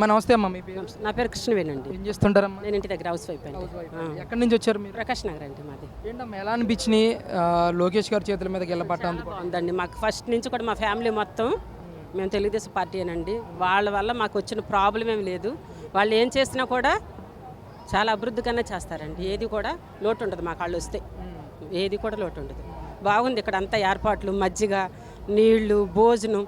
నమస్తే అమ్మ, మీ పేరు? నా పేరు కృష్ణవేనండి. ఏం చేస్తుంటారమ్మా? నేను ఇంటి దగ్గర హౌస్ వైఫ్ అండి. ఎక్కడి నుంచి వచ్చారు మీరు? ప్రకాష్ నగర్ అండి మాది. ఏంటమ్మా ఎలా అనిపించినాయి లోకేష్ గారి చేతుల మీద గెల్లపట్టాలి? బాగుందండి. మాకు ఫస్ట్ నుంచి కూడా మా ఫ్యామిలీ మొత్తం మేము తెలుగుదేశం పార్టీయేనండి. వాళ్ళ వల్ల మాకు వచ్చిన ప్రాబ్లం ఏమి లేదు. వాళ్ళు ఏం చేసినా కూడా చాలా అభివృద్ధిగానే చేస్తారండి. ఏది కూడా లోటు ఉండదు. మా కాళ్ళు వస్తే ఏది కూడా లోటు ఉండదు. బాగుంది ఇక్కడ అంతా ఏర్పాట్లు, మజ్జిగ, నీళ్లు, భోజనం,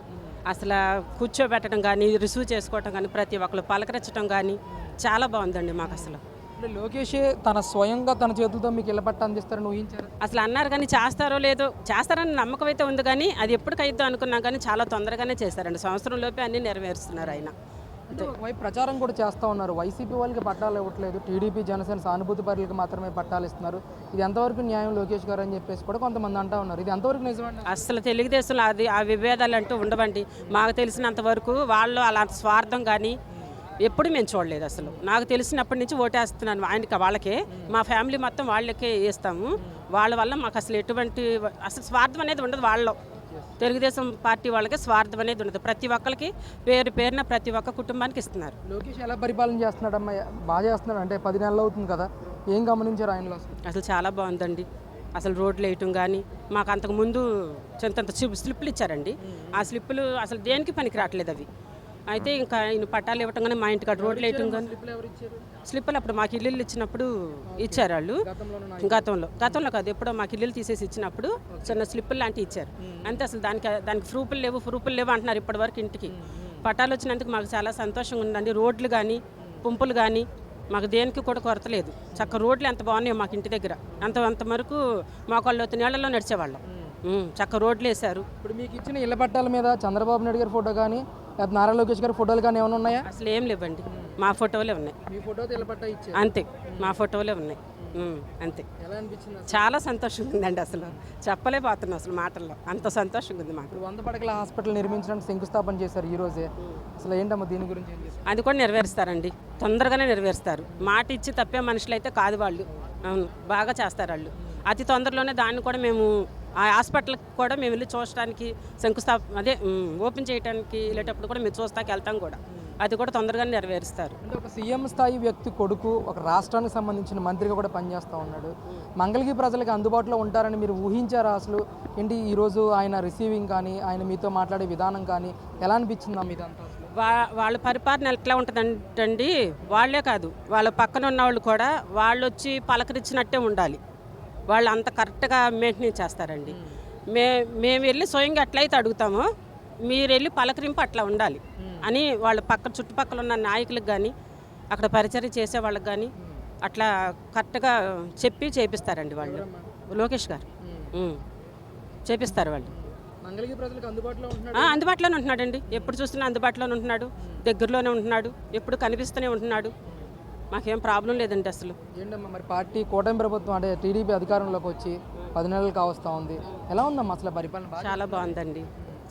అసలు కూర్చోబెట్టడం కానీ, రిసీవ్ చేసుకోవటం కానీ, ప్రతి ఒక్కరు పలకరించడం కానీ చాలా బాగుందండి మాకు. అసలు లోకేష్ తన స్వయంగా తన చేతులతో మీకు ఇళ్ళపట్ట అందిస్తారని ఊహించారు? అసలు అన్నారు కానీ చేస్తారో లేదో, చేస్తారని నమ్మకం అయితే ఉంది. కానీ అది ఎప్పటికైద్దో అనుకున్నాం. కానీ చాలా తొందరగానే చేశారండి. సంవత్సరంలోపే అన్నీ నెరవేరుస్తున్నారు ఆయన. ఒకవైపు ప్రచారం కూడా చేస్తూ ఉన్నారు, వైసీపీ వాళ్ళకి పట్టాలు ఇవ్వట్లేదు, టీడీపీ జనసేన సానుభూతి పరులకు మాత్రమే పట్టాలు ఇస్తున్నారు, ఇది ఎంతవరకు న్యాయం లోకేష్ గారు అని చెప్పేసి కూడా కొంతమంది అంటూ ఉన్నారు. ఇది ఎంతవరకు నిజమండి? అసలు తెలుగుదేశంలో అది ఆ విభేదాలు అంటూ ఉండవండి. మాకు తెలిసినంత వరకు వాళ్ళు అలాంటి స్వార్థం కానీ ఎప్పుడు మేము చూడలేదు. అసలు నాకు తెలిసినప్పటి నుంచి ఓటేస్తున్నాను ఆయనకి, వాళ్ళకే. మా ఫ్యామిలీ మొత్తం వాళ్ళకే వేస్తాము. వాళ్ళ వల్ల మాకు అసలు ఎటువంటి అసలు స్వార్థం అనేది ఉండదు. వాళ్ళలో తెలుగుదేశం పార్టీ వాళ్ళకి స్వార్థం అనేది ఉండదు. ప్రతి ఒక్కరికి పేరున ప్రతి ఒక్క కుటుంబానికి ఇస్తున్నారు. లోకేష్ ఎలా పరిపాలన చేస్తున్నాడమ్మా? బాగా చేస్తున్నాడు అంటే 10 నెలలు అవుతుంది కదా, ఏం గమనించారు ఆయనలో? అసలు చాలా బాగుందండి. అసలు రోడ్లు వేయటం కానీ, మాకు అంతకుముందు చెంతంత స్లిప్పులు ఇచ్చారండి. ఆ స్లిప్పులు అసలు దేనికి పనికి రావట్లేదు అవి. అయితే ఇంకా ఈయన పట్టాలు ఇవ్వటం కానీ, మా ఇంటికి రోడ్లు వేయటం కానీ, స్లిప్పులు అప్పుడు మాకు ఇల్లు ఇచ్చినప్పుడు ఇచ్చారు వాళ్ళు. గతంలో కాదు, ఎప్పుడో మాకు ఇల్లు తీసేసి ఇచ్చినప్పుడు చిన్న స్లిప్పులు లాంటివి ఇచ్చారు అంతే. అసలు దానికి ప్రూఫ్లు లేవు అంటున్నారు ఇప్పటివరకు. ఇంటికి పట్టాలు వచ్చినందుకు మాకు చాలా సంతోషంగా ఉందండి. రోడ్లు కానీ, పంపులు కానీ మాకు దేనికి కూడా కొరత లేదు. చక్క రోడ్లు ఎంత బాగున్నాయో మాకు ఇంటి దగ్గర. అంతవరకు మాకు వాళ్ళు నీళ్ళలో నడిచేవాళ్ళం. చక్క రోడ్లు వేశారు. ఇప్పుడు మీకు ఇచ్చిన ఇళ్ల పట్టాల మీద చంద్రబాబు నాయుడు గారి ఫోటో కానీ, లేదా నారా లోకేష్ గారి ఫోటోలు కానీ ఏమైనా ఉన్నాయా? అసలు ఏం లేవండి. మా ఫోటోలే ఉన్నాయి. మీ ఫోటోతో ఇళ్ల పట్టా ఇచ్చారు అంతే, మా ఫోటోలే ఉన్నాయి అంతే. ఎలా అనిపించింది? చాలా సంతోషంగా ఉందండి. అసలు చెప్పలేకపోతున్నాం అసలు మాటల్లో, అంత సంతోషంగా ఉంది మాకు. 100 పడకల హాస్పిటల్ నిర్మించడానికి శంకుస్థాపన చేశారు ఈ రోజే. అసలు ఏంటమ్మా దీని గురించి ఏం చేస్తారు? అది కూడా నెరవేరుస్తారండి, తొందరగానే నెరవేరుస్తారు. మాట ఇచ్చి తప్పే మనుషులు అయితే కాదు వాళ్ళు. అవును, బాగా చేస్తారు వాళ్ళు. అతి తొందరలోనే దాన్ని కూడా మేము ఆ హాస్పిటల్కి కూడా మేము వెళ్ళి చూడటానికి, ఓపెన్ చేయడానికి వెళ్ళేటప్పుడు కూడా మేము చూస్తాకి వెళ్తాం కూడా. అది కూడా తొందరగానే నెరవేరుస్తారు. అంటే ఒక సీఎం స్థాయి వ్యక్తి కొడుకు ఒక రాష్ట్రానికి సంబంధించిన మంత్రిగా కూడా పనిచేస్తూ ఉన్నాడు. మంగళగిరి ప్రజలకు అందుబాటులో ఉంటారని మీరు ఊహించారా? అసలు ఏంటి ఈరోజు ఆయన రిసీవింగ్ కానీ, ఆయన మీతో మాట్లాడే విధానం కానీ ఎలా అనిపించిందా మీదంతా? వాళ్ళ పరిపాలన ఎట్లా ఉంటుందంటండి, వాళ్ళే కాదు వాళ్ళ పక్కన ఉన్న వాళ్ళు కూడా వాళ్ళు వచ్చి పలకరించినట్టే ఉండాలి. వాళ్ళు అంత కరెక్ట్గా మెయింటైన్ చేస్తారండి. మేము వెళ్ళి స్వయంగా ఎట్లయితే అడుగుతామో మీరు వెళ్ళి పలకరింపు అట్లా ఉండాలి అని వాళ్ళ చుట్టుపక్కల ఉన్న నాయకులకు కానీ, అక్కడ పరిచర్య చేసే వాళ్ళకి కానీ అట్లా కరెక్ట్గా చెప్పి చేపిస్తారండి వాళ్ళు. లోకేష్ గారు చేపిస్తారు వాళ్ళు. మంగళగిరి ప్రజలకు అందుబాటులోనే ఉంటున్నాడండి. ఎప్పుడు చూస్తున్నా అందుబాటులోనే ఉంటున్నాడు, దగ్గరలోనే ఉంటున్నాడు, ఎప్పుడు కనిపిస్తూనే ఉంటున్నాడు. మాకేం ప్రాబ్లం లేదండి అసలు. ఏంటమ్మా మరి పార్టీ కూటమి ప్రభుత్వం అంటే టీడీపీ అధికారంలోకి వచ్చి 10 నెలలు కావస్తూ ఉంది, ఎలా ఉందమ్మా అసలు పరిపాలన? చాలా బాగుందండి,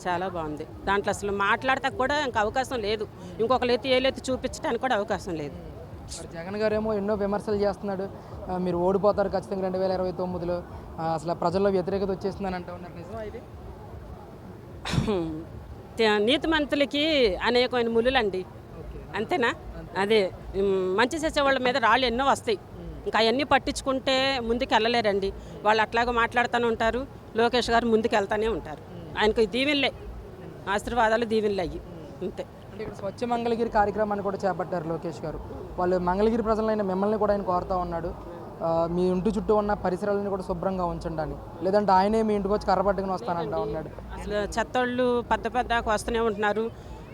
చాలా బాగుంది. దాంట్లో అసలు మాట్లాడటానికి కూడా ఇంకా అవకాశం లేదు. ఇంకొకరు ఏలెత్తి చూపించడానికి కూడా అవకాశం లేదు. మరి జగన్ గారు ఏమో ఎన్నో విమర్శలు చేస్తున్నాడు, మీరు ఓడిపోతారు ఖచ్చితంగా 2029లో, అసలు ప్రజల్లో వ్యతిరేకత వచ్చేస్తుందని అంటూ ఉన్నారు. నిజమా ఇది? నీతిమంతులకి అనేకమైన ములులండి, అంతేనా? అదే మంచి చేసే వాళ్ళ మీద రాళ్ళు ఎన్నో వస్తాయి. ఇంకా అవన్నీ పట్టించుకుంటే ముందుకు వెళ్ళలేరండి. వాళ్ళు అట్లాగా మాట్లాడుతూనే ఉంటారు. లోకేష్ గారు ముందుకు వెళ్తూనే ఉంటారు. ఆయనకు దీవెనలే, ఆశీర్వాదాలు దీవెనలే అయ్యి అంతే. అంటే ఇక్కడ స్వచ్ఛ మంగళగిరి కార్యక్రమాన్ని కూడా చేపట్టారు లోకేష్ గారు. వాళ్ళు మంగళగిరి ప్రజలైన మిమ్మల్ని కూడా ఆయన కోరుతూ ఉన్నాడు, మీ ఇంటి చుట్టూ ఉన్న పరిసరాలను కూడా శుభ్రంగా ఉంచండి అని, లేదంటే ఆయనే మీ ఇంటికి వచ్చి కర్రపట్టుకుని వస్తానంటా ఉన్నాడు. అసలు చెత్తోళ్ళు పెద్ద వస్తూనే ఉంటున్నారు.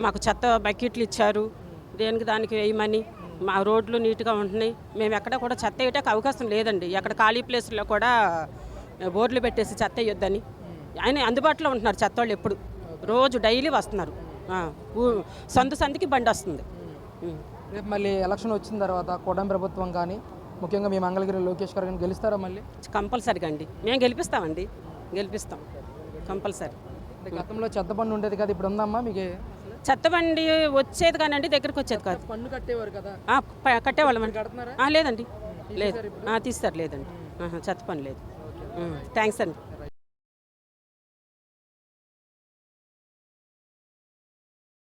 మాకు చెత్త బకెట్లు ఇచ్చారు, దేనికి దానికి వేయమని. మా రోడ్లు నీట్గా ఉంటున్నాయి. మేము ఎక్కడ కూడా చెత్త వేయటానికి అవకాశం లేదండి. ఎక్కడ ఖాళీ ప్లేసుల్లో కూడా బోర్డులు పెట్టేసి చెత్త వేయొద్దని. ఆయన అందుబాటులో ఉంటున్నారు చెత్తోళ్ళు. ఎప్పుడు రోజు డైలీ వస్తున్నారు. సందుకి బండి వస్తుంది. రేపు మళ్ళీ ఎలక్షన్ వచ్చిన తర్వాత కూటమి ప్రభుత్వం కానీ, ముఖ్యంగా మీ మంగళగిరి లోకేష్ గారు కానీ గెలుస్తారా మళ్ళీ? కంపల్సరీగా అండి, మేము గెలిపిస్తామండి, గెలిపిస్తాం కంపల్సరీ. గతంలో చెత్త బండి ఉండేది కదా, ఇప్పుడు ఉందమ్మా మీకు? చెత్త బండి వచ్చేది కానండి, దగ్గరికి వచ్చేది కాదు. పన్ను కట్టేవారు కదా? కట్టేవాళ్ళం అండి. లేదండి, లేదు తీస్తారు, లేదండి, చెత్త పని లేదు. థ్యాంక్స్ అండి.